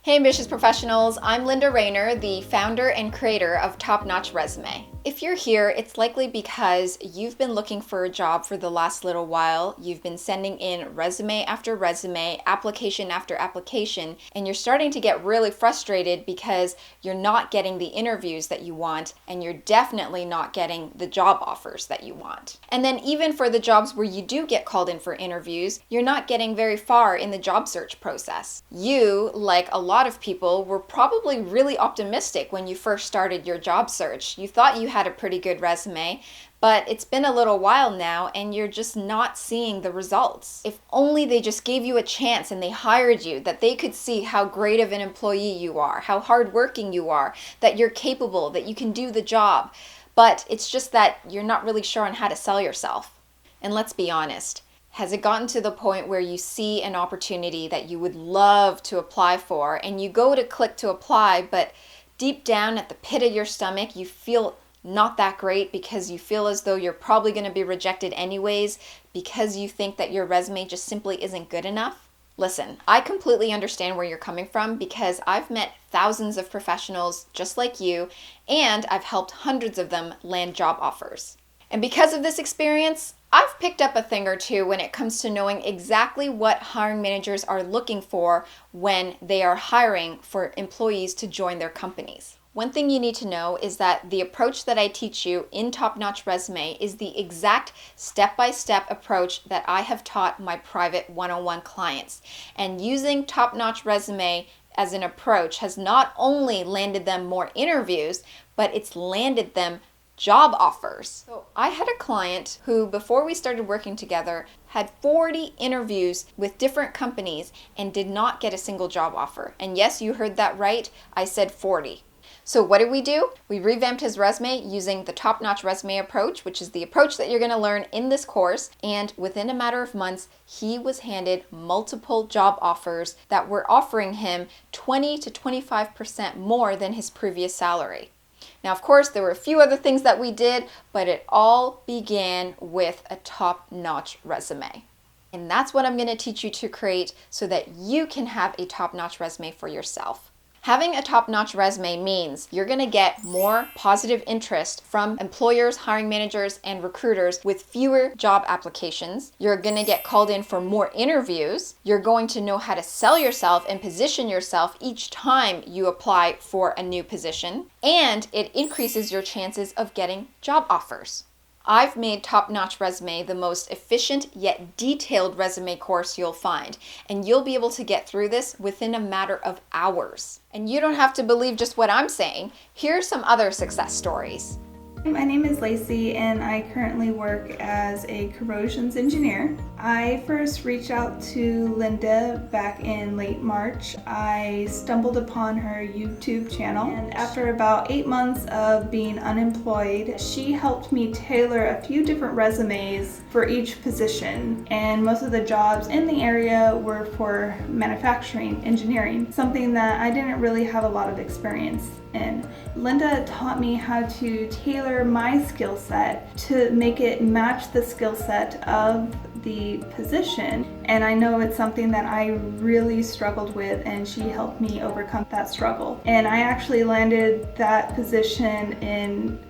Hey ambitious professionals, I'm Linda Rayner, the founder and creator of Top Notch Resume. If you're here, it's likely because you've been looking for a job for the last little while. You've been sending in resume after resume, application after application, and you're starting to get really frustrated because you're not getting the interviews that you want, and you're definitely not getting the job offers that you want. And then even for the jobs where you do get called in for interviews, you're not getting very far in the job search process. You, like a lot of people, were probably really optimistic when you first started your job search. You thought you had a pretty good resume, but it's been a little while now and you're just not seeing the results. If only they just gave you a chance and they hired you, that they could see how great of an employee you are, how hardworking you are, that you're capable, that you can do the job. But it's just that you're not really sure on how to sell yourself. And let's be honest, has it gotten to the point where you see an opportunity that you would love to apply for and you go to click to apply, but deep down at the pit of your stomach, you feel not that great because you feel as though you're probably going to be rejected anyways because you think that your resume just simply isn't good enough? Listen, I completely understand where you're coming from because I've met thousands of professionals just like you, and I've helped hundreds of them land job offers. And because of this experience, I've picked up a thing or two when it comes to knowing exactly what hiring managers are looking for when they are hiring for employees to join their companies. One thing you need to know is that the approach that I teach you in Top Notch Resume is the exact step-by-step approach that I have taught my private one-on-one clients. And using Top Notch Resume as an approach has not only landed them more interviews, but it's landed them job offers. So I had a client who, before we started working together, had 40 interviews with different companies and did not get a single job offer. And yes, you heard that right. I said 40. So what did we do? We revamped his resume using the Top Notch Resume approach, which is the approach that you're going to learn in this course. And within a matter of months, he was handed multiple job offers that were offering him 20 to 25% more than his previous salary. Now, of course, there were a few other things that we did, but it all began with a top-notch resume. And that's what I'm going to teach you to create so that you can have a top-notch resume for yourself. Having a top-notch resume means you're going to get more positive interest from employers, hiring managers, and recruiters with fewer job applications. You're going to get called in for more interviews. You're going to know how to sell yourself and position yourself each time you apply for a new position. And it increases your chances of getting job offers. I've made Top Notch Resume the most efficient yet detailed resume course you'll find, and you'll be able to get through this within a matter of hours. And you don't have to believe just what I'm saying. Here are some other success stories. My name is Lacey and I currently work as a corrosions engineer. I first reached out to Linda back in late March. I stumbled upon her YouTube channel, and after about 8 months of being unemployed, she helped me tailor a few different resumes for each position, and most of the jobs in the area were for manufacturing engineering, something that I didn't really have a lot of experience in. Linda taught me how to tailor my skill set to make it match the skill set of the position, and I know it's something that I really struggled with, and she helped me overcome that struggle. And I actually landed that position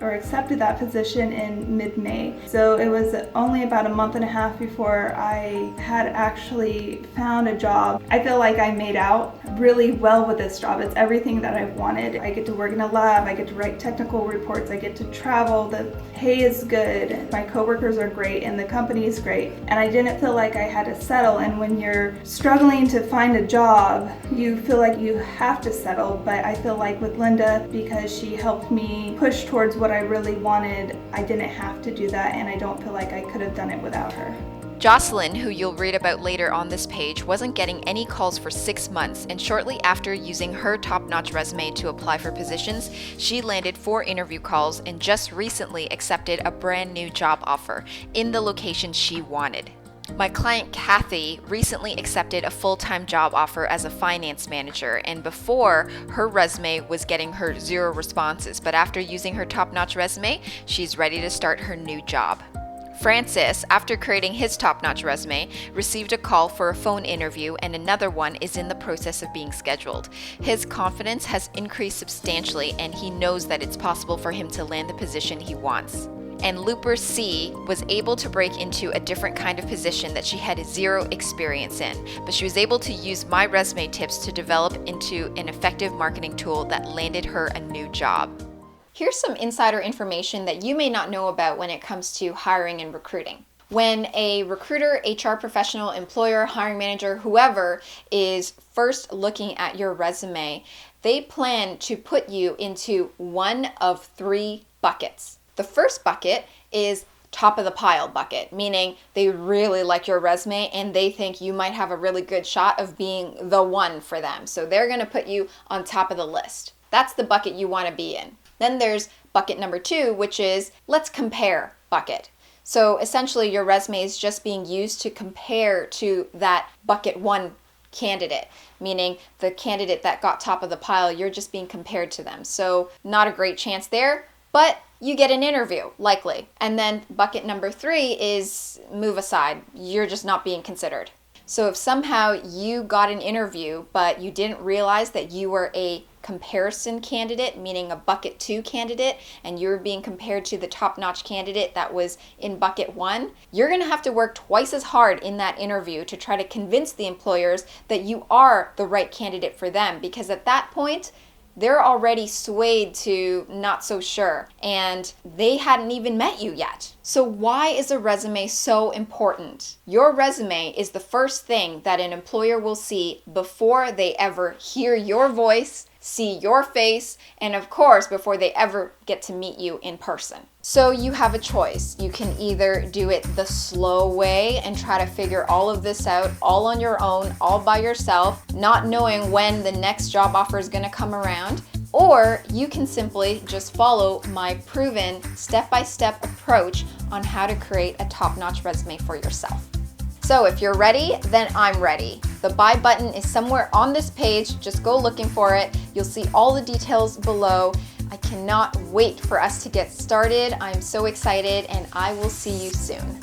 accepted that position in mid-May. So it was only about a month and a half before I had actually found a job. I feel like I made out really well with this job. It's everything that I've wanted. I get to work in a lab, I get to write technical reports, I get to travel, the pay is good, my coworkers are great, and the company is great. And I didn't feel like I had to settle. And when you're struggling to find a job, you feel like you have to settle. But I feel like with Linda, because she helped me push towards what I really wanted, I didn't have to do that, and I don't feel like I could have done it without her. Jocelyn, who you'll read about later on this page, wasn't getting any calls for 6 months, and shortly after using her top-notch resume to apply for positions, she landed 4 interview calls and just recently accepted a brand new job offer in the location she wanted. My client Kathy recently accepted a full-time job offer as a finance manager, and before, her resume was getting her 0 responses, but after using her top-notch resume, she's ready to start her new job. Francis, after creating his top-notch resume, received a call for a phone interview and another one is in the process of being scheduled. His confidence has increased substantially and he knows that it's possible for him to land the position he wants. And Looper C was able to break into a different kind of position that she had zero experience in, but she was able to use my resume tips to develop into an effective marketing tool that landed her a new job. Here's some insider information that you may not know about when it comes to hiring and recruiting. When a recruiter, HR professional, employer, hiring manager, whoever is first looking at your resume, they plan to put you into one of three buckets. The first bucket is top of the pile bucket, meaning they really like your resume and they think you might have a really good shot of being the one for them. So they're going to put you on top of the list. That's the bucket you want to be in. Then there's bucket number 2, which is let's compare bucket. So essentially your resume is just being used to compare to that bucket 1 candidate, meaning the candidate that got top of the pile, you're just being compared to them. So not a great chance there, but you get an interview, likely. And then bucket number 3 is move aside. You're just not being considered. So if somehow you got an interview, but you didn't realize that you were a comparison candidate, meaning a bucket 2 candidate, and you're being compared to the top-notch candidate that was in bucket 1, you're gonna have to work twice as hard in that interview to try to convince the employers that you are the right candidate for them, because at that point, they're already swayed to not so sure, and they hadn't even met you yet. So why is a resume so important? Your resume is the first thing that an employer will see before they ever hear your voice, see your face, and of course, before they ever get to meet you in person. So you have a choice. You can either do it the slow way and try to figure all of this out all on your own, all by yourself, not knowing when the next job offer is gonna come around, or you can simply just follow my proven step-by-step approach on how to create a top-notch resume for yourself. So if you're ready, then I'm ready. The buy button is somewhere on this page. Just go looking for it. You'll see all the details below. I cannot wait for us to get started. I'm so excited and I will see you soon.